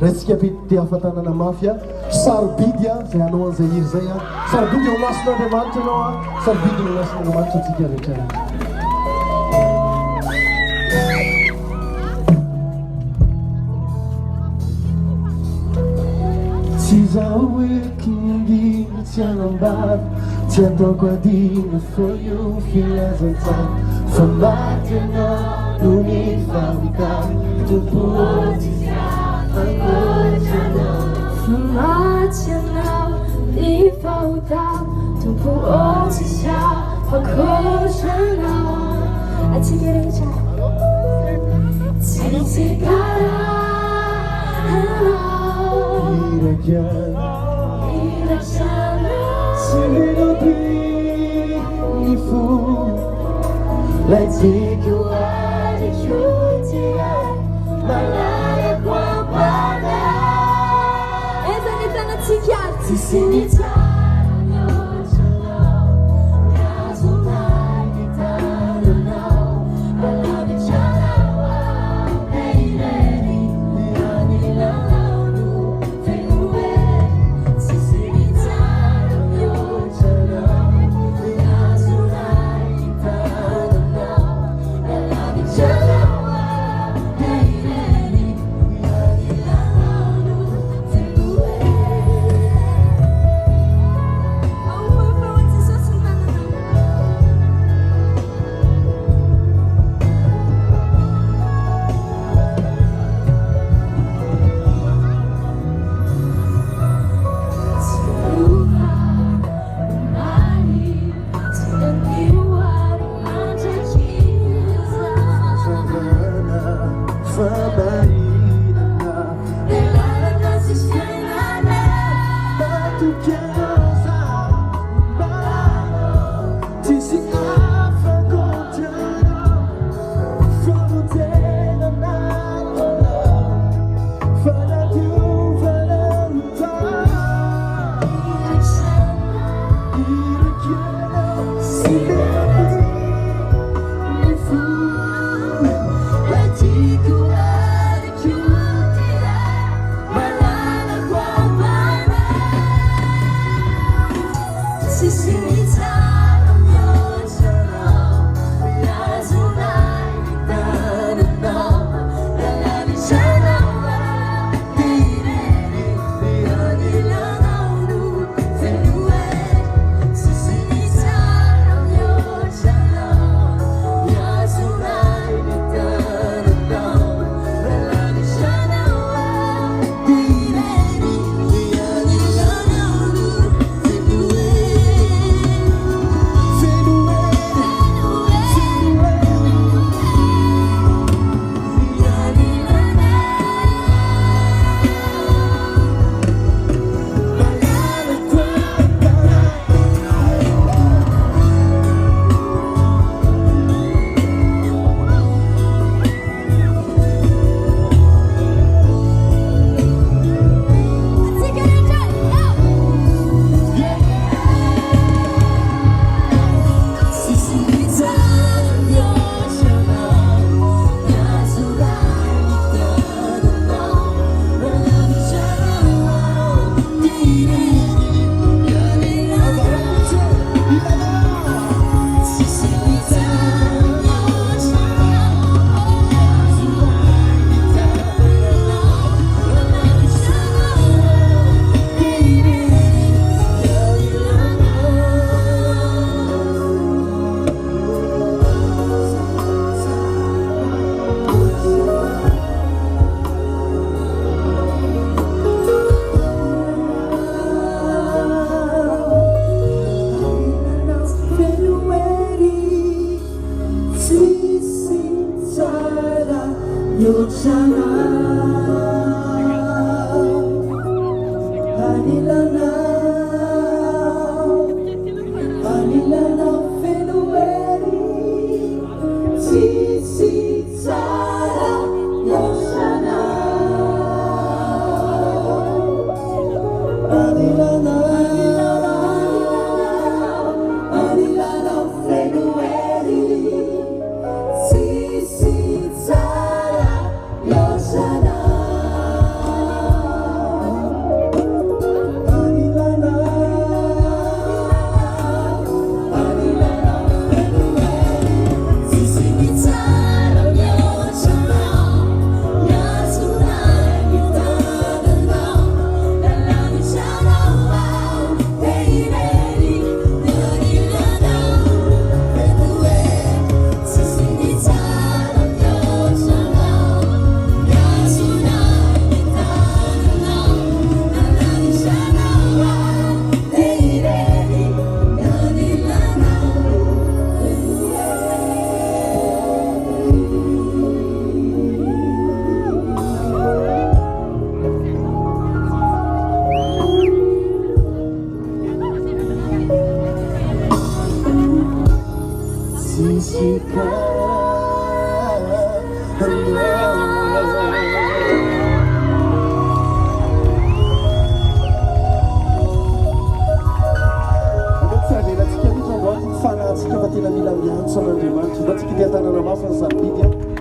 Resika ty ahafantarana na mafia sarobidy a zay anao an'izay hiri zay a sarobidy ho mason'Andriamanitra anao a sarobidy ho mason'Andriamanitra atsika rehetra tsy zaho hoe kiningina tsy hanambady tsy ataoko adino fô io filazantsara fa maty anao no ny famikary tompoty Nacional e voltar tu pode já a coisa não a te querer já te Let's take you out of your day, my life won't bother. Ti sinita tena mila miantso an'Andriamanitra mba tsika tia tanana mafy ny sambidy a